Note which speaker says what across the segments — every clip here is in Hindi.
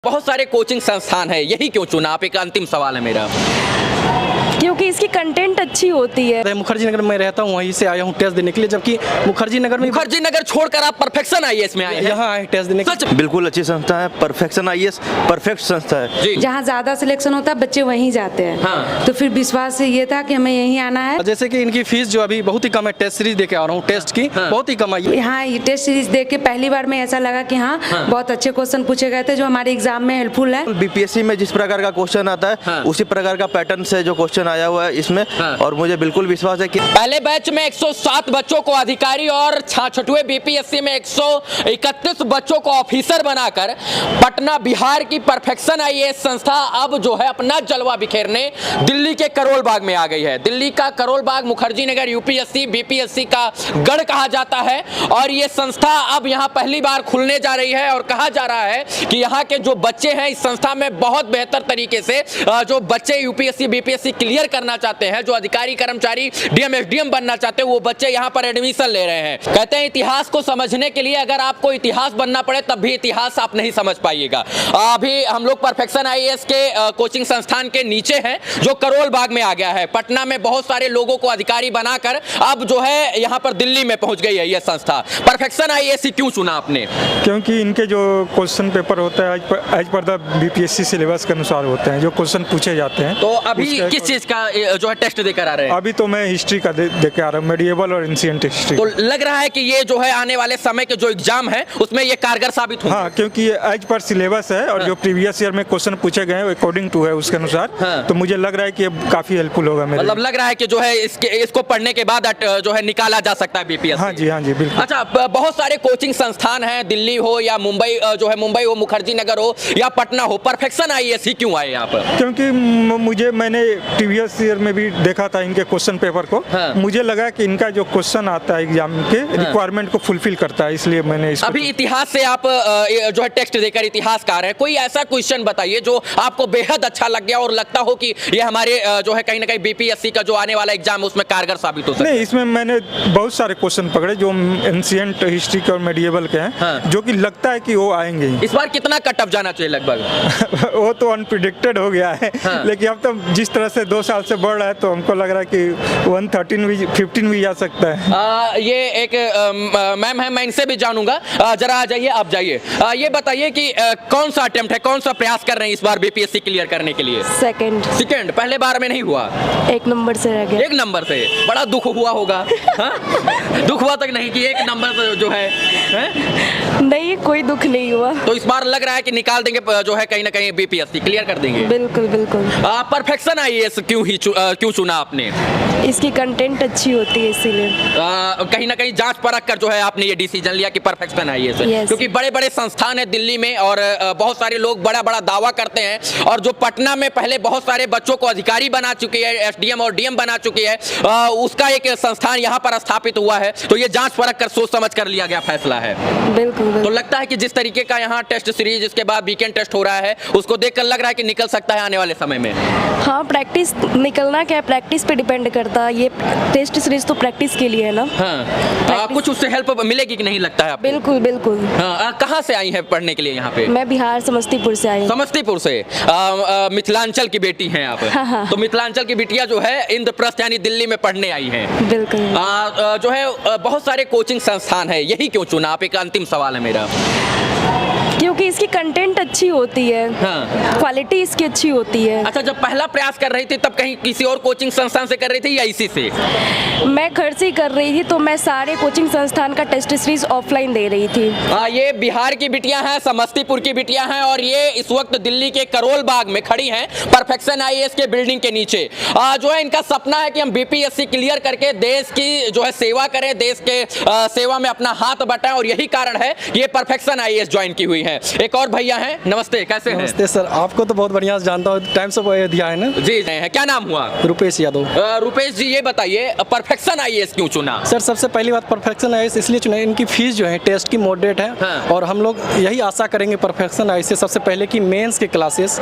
Speaker 1: बहुत सारे कोचिंग संस्थान है, यही क्यों चुना आप? एक अंतिम सवाल है मेरा।
Speaker 2: क्योंकि इसकी कंटेंट अच्छी होती है।
Speaker 3: मुखर्जी नगर में रहता हूँ, वहीं से आया हूँ टेस्ट देने के लिए, जबकि मुखर्जी नगर
Speaker 1: छोड़कर आप परफेक्शन आईएएस में आए हैं।
Speaker 3: यहाँ आए टेस्ट देने के लिए।
Speaker 4: बिल्कुल अच्छी संस्था है, परफेक्शन आईएएस परफेक्ट संस्था है।
Speaker 5: जहाँ ज्यादा सिलेक्शन होता है बच्चे वहीं जाते हैं।
Speaker 1: हाँ।
Speaker 5: तो फिर विश्वास ये था कि हमें यहीं आना है।
Speaker 3: जैसे कि इनकी फीस जो अभी बहुत ही कम है, टेस्ट सीरीज देके आ रहा हूँ, टेस्ट की बहुत ही कम आई है।
Speaker 5: यहाँ ये टेस्ट सीरीज देख के पहली बार में ऐसा लगा कि हाँ बहुत अच्छे क्वेश्चन पूछे गए थे जो हमारे एग्जाम में हेल्पफुल है।
Speaker 4: बीपीएससी में जिस प्रकार का क्वेश्चन आता है उसी प्रकार का पैटर्न से जो क्वेश्चन आया हुआ है इसमें, और मुझे बिल्कुल विश्वास है कि
Speaker 1: पहले बैच में 107 बच्चों को अधिकारी और छठवें बीपीएससी में 131 बच्चों को ऑफिसर बनाकर पटना बिहार की परफेक्शन आईएएस संस्था अब जो है अपना जलवा बिखेरने दिल्ली के करोल बाग में आ गई है। दिल्ली का करोल बाग मुखर्जी नगर यूपीएससी बीपीएससी का गढ़ कहा जाता है और ये संस्था अब यहाँ पहली बार खुलने जा रही है और कहा जा रहा है कि यहाँ के जो बच्चे हैं इस संस्था में बहुत बेहतर तरीके से जो बच्चे यूपीएससी बीपीएससी क्लियर करना चाहते हैं, जो अधिकारी कर्मचारी डीएम एसडीएम बनना चाहते हैं, वो बच्चे यहाँ पर एडमिशन ले रहे हैं। कहते हैं इतिहास को समझने के लिए अगर आपको इतिहास बनना पड़े तब भी इतिहास आप नहीं समझ पाइएगा। अभी हम लोग परफेक्शन आईएएस के कोचिंग संस्थान के नीचे हैं जो करोल बाग में आ गया है। पटना में बहुत सारे लोगों को अधिकारी बनाकर अब जो है यहाँ पर दिल्ली में पहुंच गई है यह संस्था। परफेक्शन आईएएस क्यों चुना आपने?
Speaker 6: क्योंकि इनके जो क्वेश्चन पेपर होता है as per the BPSC syllabus के अनुसार होते हैं, जो क्वेश्चन पूछे जाते हैं।
Speaker 1: तो अभी किस चीज का जो है टेस्ट देकर आ रहे हैं?
Speaker 6: अभी तो मैं हिस्ट्री का देकर आ रहा हूँ, मेडिएवल और एंशिएंट हिस्ट्री।
Speaker 1: तो लग रहा है कि ये जो है आने वाले समय के जो एग्जाम है उसमें ये कारगर साबित होंगे।
Speaker 6: हाँ, क्योंकि ये एज पर सिलेबस है और जो प्रीवियस ईयर में क्वेश्चन पूछे गए हैं अकॉर्डिंग टू है उसके अनुसार। तो मुझे लग रहा है कि ये काफी हेल्पफुल होगा मेरे।
Speaker 1: मतलब लग रहा है कि जो है इसको पढ़ने के बाद जो है निकाला जा सकता है बीपीएससी।
Speaker 6: हाँ जी बिल्कुल।
Speaker 1: अच्छा, बहुत सारे कोचिंग संस्थान हैं, दिल्ली हो या मुंबई जो है मुंबई हो, मुखर्जी नगर हो या पटना हो, परफेक्शन आईएएस ही क्यों आए यहाँ पर?
Speaker 6: क्योंकि मैंने प्रीवियस ईयर में भी देखा था इनके क्वेश्चन पेपर को। मुझे लगा कि इनका जो क्वेश्चन आता है एग्जाम के रिक्वायरमेंट को फुलफिल करता है, इसलिए मैंने इसको।
Speaker 1: अभी इतिहास से आप जो है टेक्स्ट देकर इतिहासकार हैं, कोई ऐसा क्वेश्चन बताइए जो आपको बेहद अच्छा लग गया और लगता हो कि ये हमारे जो है कहीं ना कहीं बीपीएससी का जो आने वाला एग्जाम है उसमें कारगर साबित हो सकता है।
Speaker 6: नहीं, इसमें मैंने बहुत सारे क्वेश्चन पकड़े जो एंशिएंट हिस्ट्री के और मेडिएवल के हैं, जो कि लगता है कि वो आएंगे ही।
Speaker 1: इस बार कितना कट ऑफ जाना चाहिए लगभग?
Speaker 6: वो तो अनप्रिडिक्टेड हो गया है। लेकिन अब तो जिस तरह से 2 साल से बढ़ रहा है तो हमको लग रहा है कि 113 भी 15 भी जा सकता है।
Speaker 1: ये एक मैम है, मैं इनसे भी जानूंगा। जरा आ जाइए, आप जाइए। ये बताइए कि कौन सा अटेम्प्ट है, कौन सा प्रयास कर रहे हैं इस बार बीपीएससी क्लियर करने के लिए? सेकंड। पहले बार में नहीं हुआ?
Speaker 2: 1 नंबर से रह गया।
Speaker 1: 1 नंबर से बड़ा दुख हुआ होगा। दुख हुआ तक नहीं कि 1 नंबर से जो है?
Speaker 2: नहीं, कोई दुख नहीं हुआ।
Speaker 1: तो इस बार लग रहा है कि निकाल देंगे जो है कहीं ना कहीं बीपीएससी क्लियर कर देंगे।
Speaker 2: बिल्कुल बिल्कुल।
Speaker 1: परफेक्शन आईएएस क्यों चुना आपने?
Speaker 2: इसकी कंटेंट अच्छी होती है इसीलिए।
Speaker 1: कहीं ना कहीं जांच परख कर जो है आपने ये डिसीजन लिया कि परफेक्शन आईएएस है। क्योंकि बड़े बड़े संस्थान है दिल्ली में और बहुत सारे लोग बड़ा बड़ा दावा करते हैं, और जो पटना में पहले बहुत सारे बच्चों को अधिकारी बना चुकी है, एसडीएम और डीएम बना चुकी है, उसका एक संस्थान यहाँ पर स्थापित हुआ है। तो ये जांच परख कर सोच समझ कर लिया गया फैसला है।
Speaker 2: बिल्कुल।
Speaker 1: तो लगता है कि जिस तरीके का यहाँ टेस्ट सीरीज इसके बाद वीकेंड टेस्ट हो रहा है उसको देखकर लग रहा है कि निकल सकता है आने वाले समय में।
Speaker 2: हाँ, प्रैक्टिस निकलना क्या है, प्रैक्टिस पे डिपेंड करता है। ये टेस्ट सीरीज तो प्रैक्टिस के लिए है ना।
Speaker 1: हाँ, कुछ उससे हेल्प मिलेगी कि नहीं लगता है आपको?
Speaker 2: बिल्कुल बिल्कुल।
Speaker 1: हाँ, कहाँ से आई है पढ़ने के लिए यहाँ पे?
Speaker 2: मैं बिहार समस्तीपुर से आई हूँ।
Speaker 1: समस्तीपुर से? मिथिलांचल की बेटी हैं आप?
Speaker 2: हाँ।
Speaker 1: तो मिथिलांचल की बिटिया जो है इंद्रप्रस्थ यानी दिल्ली में पढ़ने आई हैं।
Speaker 2: बिल्कुल।
Speaker 1: जो है बहुत सारे कोचिंग संस्थान है, यही क्यों चुना आप? एक अंतिम सवाल है मेरा।
Speaker 2: क्योंकि इसकी कंटेंट अच्छी होती है। क्वालिटी इसकी अच्छी होती है।
Speaker 1: अच्छा, जब पहला प्रयास कर रही थी तब कहीं किसी और कोचिंग संस्थान से कर रही थी या इसी से?
Speaker 2: मैं घर से ही कर रही थी, तो मैं सारे कोचिंग संस्थान का टेस्ट सीरीज ऑफलाइन दे रही थी।
Speaker 1: ये बिहार की बिटियां हैं, समस्तीपुर की बिटियां हैं और ये इस वक्त दिल्ली के करोल बाग में खड़ी हैं परफेक्शन आईएएस के बिल्डिंग के नीचे। जो है इनका सपना है कि हम बीपीएससी क्लियर करके देश की जो है सेवा करें, देश के सेवा में अपना हाथ बटाएं, और यही कारण है ये परफेक्शन आईएएस ज्वाइन की हुई है। एक और भैया हैं, नमस्ते, कैसे हैं?
Speaker 3: नमस्ते सर, आपको तो बहुत बढ़िया जानता हूँ, टाइम्स ऑफ अयोध्या है ना?
Speaker 1: जी, क्या नाम हुआ?
Speaker 3: रुपेश यादव।
Speaker 1: रुपेश जी, ये बताइए परफेक्शन आईएएस क्यों चुना?
Speaker 3: सर, सबसे पहली बात परफेक्शन आईएएस इसलिए चुना, इनकी फीस जो है टेस्ट की मॉडरेट है। और हम लोग यही आशा करेंगे परफेक्शन आईएएस से सबसे पहले कि मेंस के क्लासेस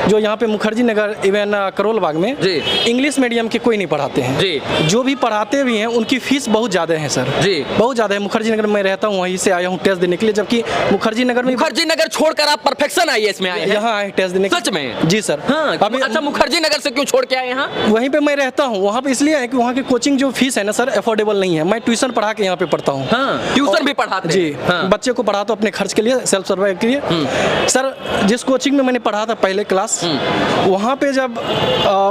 Speaker 3: जो यहाँ पे मुखर्जी नगर इवन करोल बाग में इंग्लिश मीडियम के कोई नहीं पढ़ाते हैं। जो भी पढ़ाते भी हैं उनकी फीस बहुत ज्यादा है सर, बहुत ज्यादा है। मुखर्जी नगर में रहता हूँ, वहीं से आया हूँ टेस्ट देने के लिए, जबकि मुखर्जी नगर
Speaker 1: छोड़कर आप परफेक्शन आईएएस में आए हैं?
Speaker 3: यहाँ आए टेस्ट देने के-
Speaker 1: सच में?
Speaker 3: जी सर।
Speaker 1: हाँ,
Speaker 3: अभी
Speaker 1: अच्छा, मुखर्जी नगर से क्यों छोड़ के आए यहाँ?
Speaker 3: वहीं पे मैं रहता हूँ, वहाँ पे इसलिए है कि वहाँ की कोचिंग जो फीस है ना सर अफोर्डेबल नहीं है। मैं ट्यूशन पढ़ा के यहाँ पे पढ़ता हूँ।
Speaker 1: हाँ, ट्यूशन भी पढ़ाते
Speaker 3: जी
Speaker 1: हैं? हाँ।
Speaker 3: बच्चे को पढ़ाता हूँ अपने खर्च के लिए, सेल्फ सर्वाइव के लिए। सर जिस कोचिंग में मैंने पढ़ा था पहले क्लास, वहाँ पे जब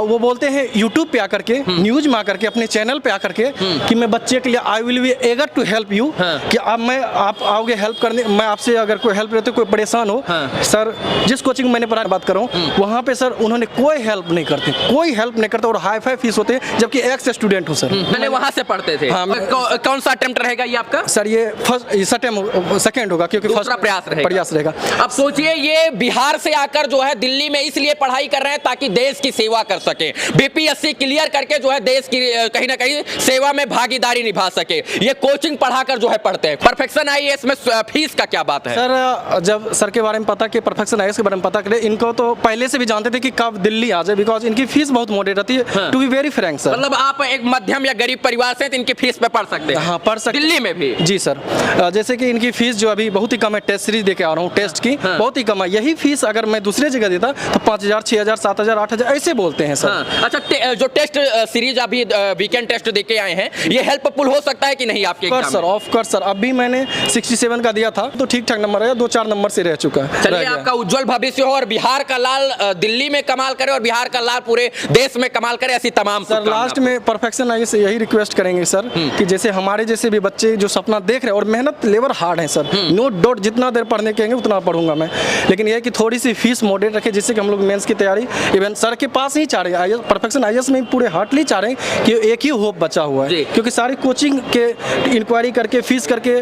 Speaker 3: वो बोलते हैं यूट्यूब पे आकर के, न्यूज में आकर के, अपने चैनल पे आकर के कि मैं बच्चे के लिए I will be eager to help you, कि आप आओगे हेल्प करने, मैं आपसे अगर कोई हेल्प रहते कोई परेशान हो। सर जिस कोचिंग में मैंने पढ़ा बात कर रहा हूँ, वहाँ पे सर उन्होंने कोई हेल्प नहीं करते, कोई हेल्प नहीं करते और हाई फाई फीस होते हैं, जबकि एक्स स्टूडेंट हूँ सर।
Speaker 1: मैंने वहाँ से पढ़ते थे।
Speaker 3: हाँ, मैं-
Speaker 1: कौन सा अटेम्प्ट रहेगा ये आपका?
Speaker 3: सर ये सेकंड होगा क्योंकि
Speaker 1: दूसरा प्रयास रहेगा। अब सोचिए ये बिहार से आकर जो है दिल्ली में इसलिए पढ़ाई कर रहे हैं ताकि देश की सेवा कर सके, बीपीएससी क्लियर करके जो है देश की कहीं ना कहीं सेवा में भागीदारी निभा सके। ये कोचिंग पढ़ाकर जो है पढ़ते हैं। परफेक्शन आईएएस में फीस का क्या बात है?
Speaker 3: सर जब सर के बारे में पता कि परफेक्शन आईएएस के बारे में पता करे, इनको तो पहले से भी जानते थे कि कब दिल्ली आ जाए, बिकॉज इनकी फीस बहुत मॉडरेट रहती है। To be very frank sir,
Speaker 1: मतलब आप एक मध्यम या गरीब परिवार से तो इनकी फीस पे पढ़ सकते हैं?
Speaker 3: हाँ पढ़ सकते,
Speaker 1: दिल्ली में भी?
Speaker 3: जी सर। जैसे कि इनकी फीस जो अभी बहुत ही कम है, टेस्ट सीरीज देके आ रहा हूँ, टेस्ट की बहुत ही कम है। यही फीस अगर मैं दूसरे जगह देता तो 5,000, 6,000, 7,000, 8,000 ऐसे बोलते हैं सर।
Speaker 1: अच्छा, जो टेस्ट सीरीज अभी वीकेंड टेस्ट देके आए हैं, ये हेल्पफुल हो सकता है कि नहीं आपके एग्जाम
Speaker 3: सर
Speaker 1: में?
Speaker 3: ऑफ कोर्स सर, अभी मैंने 67 का दिया था तो ठीक ठाक नंबर है, 2-4 नंबर से रह चुका है।
Speaker 1: चलिए, आपका उज्जवल भविष्य हो और बिहार का लाल दिल्ली में कमाल करे और बिहार का लाल पूरे देश में कमाल करे, ऐसी तमाम
Speaker 3: सर लास्ट में परफेक्शन आईएएस से यही रिक्वेस्ट करेंगे सर कि जैसे हमारे जैसे भी बच्चे जो सपना देख रहे हैं, और मेहनत लेबर हार्ड है सर, नो डाउट, जितना देर पढ़ने कहेंगे उतना पढ़ूंगा मैं, लेकिन यह है कि थोड़ी सी फीस मॉडरेट रखे जिससे कि हम लोग मेंस की तैयारी इवन सर के पास ही चाह रहे हैं। आईएएस परफेक्शन आईएएस में पूरे हार्टली चाह रहे हैं कि एक ही होप बचा हुआ है, क्योंकि सारी कोचिंग के इंक्वायरी करके फीस करके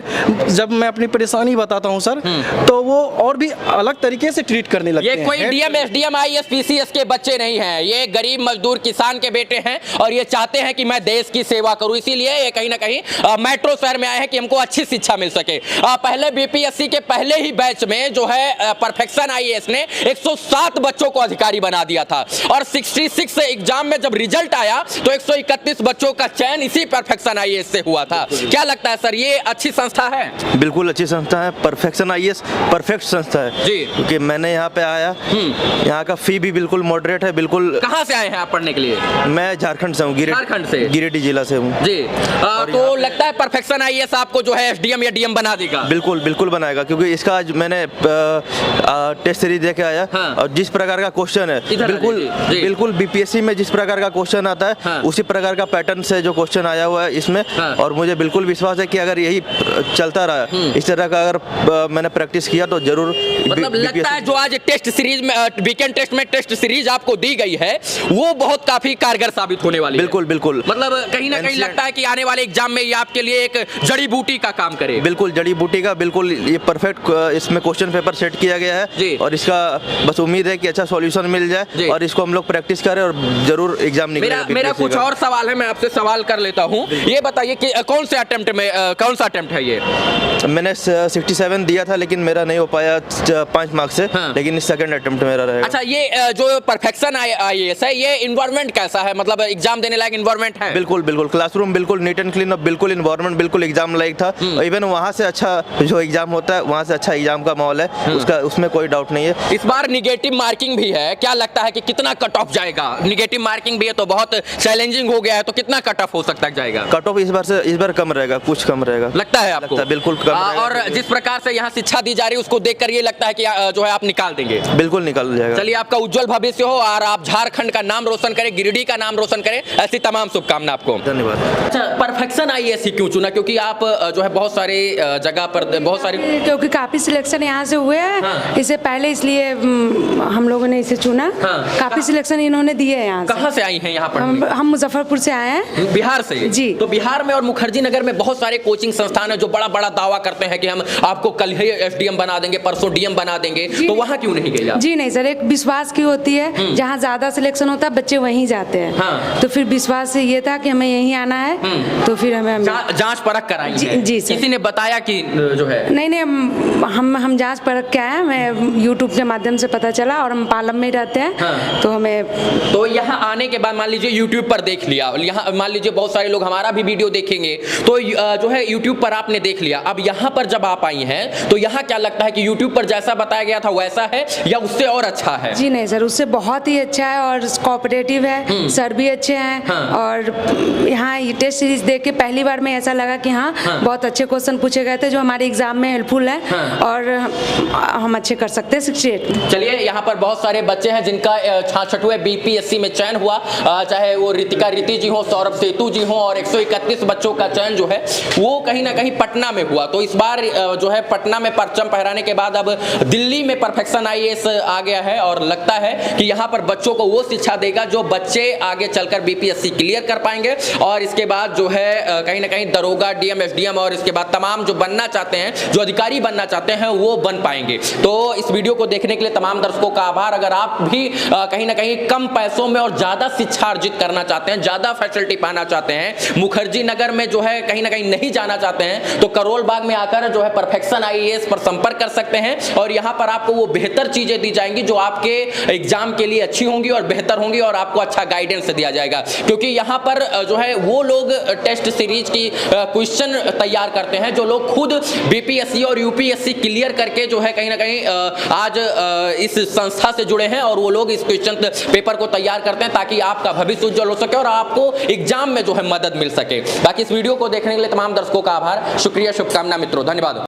Speaker 3: जब मैं अपनी परेशानी बताता हूँ सर, तो वो और भी अलग तरीके से ट्रीट करने लगते हैं।
Speaker 1: ये कोई डीएम, एसडीएम, आईएएस, पीसीएस के बच्चे नहीं हैं, ये गरीब मजदूर किसान के बेटे हैं और ये चाहते हैं कि मैं देश की सेवा करूं, इसीलिए ये कहीं ना कहीं मेट्रो शहर में आए हैं कि हमको अच्छी शिक्षा मिल सके। पहले बीपीएससी के पहले ही बैच में जो है परफेक्शन आईएएस ने 107 बच्चों को अधिकारी बना दिया था और 66 एग्जाम में जब रिजल्ट आया तो 131 बच्चों का चयन इसी परफेक्शन आईएएस से हुआ था। क्या लगता है सर, ये अच्छी संस्था है?
Speaker 4: बिल्कुल अच्छी संस्था है। परफेक्शन आईएएस परफेक्ट संस्था है
Speaker 1: जी,
Speaker 4: क्योंकि मैंने यहाँ पे आया, यहाँ का फी भी बिल्कुल मॉडरेट है। बिल्कुल।
Speaker 1: कहाँ से आए हैं आप पढ़ने के लिए?
Speaker 4: मैं झारखंड से हूँ,
Speaker 1: झारखंड से?
Speaker 4: गिरिडीह जिला से हूँ
Speaker 1: जी। तो लगता है परफेक्शन आईएएस आपको जो है एसडीएम या डीएम बना देगा?
Speaker 4: बिल्कुल बिल्कुल बनाएगा, क्योंकि इसका आज मैंने टेस्ट सीरीज देखे आया।
Speaker 1: हाँ।
Speaker 4: और जिस प्रकार का क्वेश्चन है बिल्कुल बीपीएससी में जिस प्रकार का क्वेश्चन आता है,
Speaker 1: हाँ।
Speaker 4: उसी प्रकार का पैटर्न से जो क्वेश्चन आया हुआ है इसमें।
Speaker 1: हाँ।
Speaker 4: और मुझे बिल्कुल विश्वास है कि अगर यही चलता रहा, इस तरह का अगर मैंने प्रैक्टिस किया तो जरूर
Speaker 1: मतलब लगता है जो आज टेस्ट सीरीज में वीकेंड टेस्ट में टेस्ट सीरीज आपको दी गई है वो बहुत काफी कारगर साबित होने वाली है।
Speaker 4: बिल्कुल बिल्कुल।
Speaker 1: मतलब कहीं ना कहीं लगता है कि आने वाले एग्जाम में ये आपके लिए एक जड़ी बूटी का काम करे।
Speaker 4: बिल्कुल जड़ी बूटी का, बिल्कुल ये परफेक्ट इसमें क्वेश्चन पेपर सेट किया गया
Speaker 1: जी।
Speaker 4: है और इसका बस उम्मीद है कि अच्छा सॉल्यूशन मिल जाए और इसको हम लोग प्रैक्टिस करें और जरूर एग्जाम निकलेगा।
Speaker 1: मेरा कुछ और सवाल है, मैं आपसे सवाल कर लेता हूँ। ये बताइए कि कौन से अटेम्प्ट में कौन सा अटेम्प्ट है ये?
Speaker 4: मैंने 67 दिया था लेकिन मेरा नहीं हो पाया 5 मार्क्स से।
Speaker 1: हाँ।
Speaker 4: लेकिन सेकंड अटेम्प्ट मेरा रहेगा।
Speaker 1: अच्छा, ये जो परफेक्शन आईएएस है, ये इन्वायरमेंट कैसा है? मतलब एग्जाम देने लायक इन्वायरमेंट है?
Speaker 4: बिल्कुल बिल्कुल, क्लासरूम बिल्कुल नीट एंड क्लीन और बिल्कुल इन्वायरमेंट बिल्कुल एग्जाम लायक था। इवन वहाँ से अच्छा जो एग्जाम होता है, वहाँ से अच्छा एग्जाम का माहौल है, उसमें कोई डाउट नहीं है।
Speaker 1: इस बार निगेटिव मार्किंग भी है, क्या लगता है कि कितना कट ऑफ जाएगा? निगेटिव मार्किंग भी है तो बहुत चैलेंजिंग हो गया है, तो कितना कट ऑफ हो सकता जाएगा?
Speaker 4: कट ऑफ इस बार कम रहेगा, कुछ कम रहेगा
Speaker 1: लगता है आपको?
Speaker 4: बिल्कुल कम रहेगा।
Speaker 1: और जिस प्रकार से यहाँ शिक्षा दी जा रही है उसको देखकर ये लगता है कि जो है आप निकाल देंगे?
Speaker 4: बिल्कुल निकाल जाएगा।
Speaker 1: चलिए, आपका उज्जवल भविष्य हो और आप झारखंड का नाम रोशन करें, गिरिडीह का नाम रोशन करें, ऐसी तमाम शुभकामना आपको।
Speaker 4: धन्यवाद।
Speaker 1: अच्छा, परफेक्शन आईएएस ही क्यों चुना? क्योंकि आप जो है बहुत सारे जगह पर बहुत सारी
Speaker 5: क्योंकि काफी सिलेक्शन यहाँ से हुए हैं।
Speaker 1: हाँ।
Speaker 5: इससे पहले इसलिए हम लोगों ने इसे चुना।
Speaker 1: हाँ।
Speaker 5: काफी सिलेक्शन इन्होंने दिए हैं यहाँ से।
Speaker 1: कहाँ से आई हैं यहाँ पर?
Speaker 5: हम मुजफ्फरपुर से आए हैं।
Speaker 1: बिहार से?
Speaker 5: जी।
Speaker 1: तो बिहार में और मुखर्जी नगर में बहुत सारे कोचिंग संस्थान है जो बड़ा बड़ा दावा करते हैं कि हम आपको कल ही एसडीएम बना देंगे, परसों डीएम बना देंगे, तो वहाँ क्यों नहीं गए आप?
Speaker 5: जी नहीं सर, एक विश्वास की होती है, जहाँ ज्यादा सिलेक्शन होता है बच्चे वहीं जाते हैं।
Speaker 1: हाँ।
Speaker 5: तो फिर विश्वास से ये था कि हमें यहीं आना है, तो फिर हमें
Speaker 1: जांच परख कराई है?
Speaker 5: जी सर।
Speaker 1: किसी ने बताया कि जो है?
Speaker 5: नहीं, हम जांच परख के आए, हमें यूट्यूब के माध्यम से पता चला और हम पालम में रहते हैं।
Speaker 1: हाँ।
Speaker 5: तो हमें
Speaker 1: तो यहाँ आने के बाद मान लीजिए यूट्यूब पर देख लिया, यहाँ मान लीजिए बहुत सारे लोग हमारा भी वीडियो देखेंगे, तो जो है यूट्यूब पर आपने देख लिया, अब यहाँ पर जब आप आई हैं तो यहाँ क्या लगता है कि यूट्यूब पर जैसा बताया गया था वैसा है या उससे और अच्छा है?
Speaker 5: जी नहीं सर, उससे बहुत ही अच्छा है और कोऑपरेटिव है, सर भी अच्छे हैं। और यहाँ ये टेस्ट सीरीज देख के पहली बार में ऐसा लगा कि हाँ बहुत अच्छे क्वेश्चन पूछे गए थे जो हमारे एग्जाम में हेल्पफुल है और हम अच्छे कर सकते हैं 68 में।
Speaker 1: चलिए, यहाँ पर बहुत सारे बच्चे हैं जिनका 66वें बीपीएससी में चयन हुआ, चाहे वो रितिका रीति जी हो, सौरभ सेतु जी हो, और 131 बच्चों का चयन जो है वो कहीं ना कहीं पटना में हुआ। तो इस बार जो है पटना में परचम फहराने के बाद अब दिल्ली में परफेक्शन आईएएस आ गया है और लगता है कि यहाँ पर बच्चों को वो शिक्षा देगा जो बच्चे आगे चलकर बीपीएससी क्लियर कर पाएंगे और इसके बाद जो है कहीं ना कहीं दरोगा, डीएम, एसडीएम और इसके बाद तमाम जो बनना चाहते हैं, जो अधिकारी बनना चाहते हैं वो बन पाएंगे। तो इस वीडियो को देखने के लिए तमाम दर्शकों का आभार। अगर आप भी कहीं ना कहीं कम पैसों में और ज्यादा शिक्षा अर्जित करना चाहते हैं, ज्यादा फैसिलिटी पाना चाहते हैं, मुखर्जी नगर में जो है कहीं ना कहीं नहीं जाना चाहते हैं, तो करोल बाग में आकर जो है परफेक्शन आईएएस पर संपर्क कर सकते हैं और यहाँ पर आपको वो बेहतर चीजें दी जाएंगी जो आपके एग्जाम के लिए अच्छी होंगी और बेहतर होंगी और आपको अच्छा गाइडेंस दिया जाएगा। क्योंकि यहाँ पर जो है वो लोग टेस्ट सीरीज की क्वेश्चन तैयार करते हैं जो लोग खुद बीपीएससी और यूपीएससी क्लियर करके जो है कहीं ना कहीं आज इस संस्था से जुड़े हैं और वो लोग इस क्वेश्चन पेपर को तैयार करते हैं ताकि आपका भविष्य उज्जवल हो सके और आपको एग्जाम में जो है मदद मिल सके। बाकी इस वीडियो को देखने के लिए तमाम दर्शकों का आभार, शुक्रिया, शुभकामना मित्रों, धन्यवाद।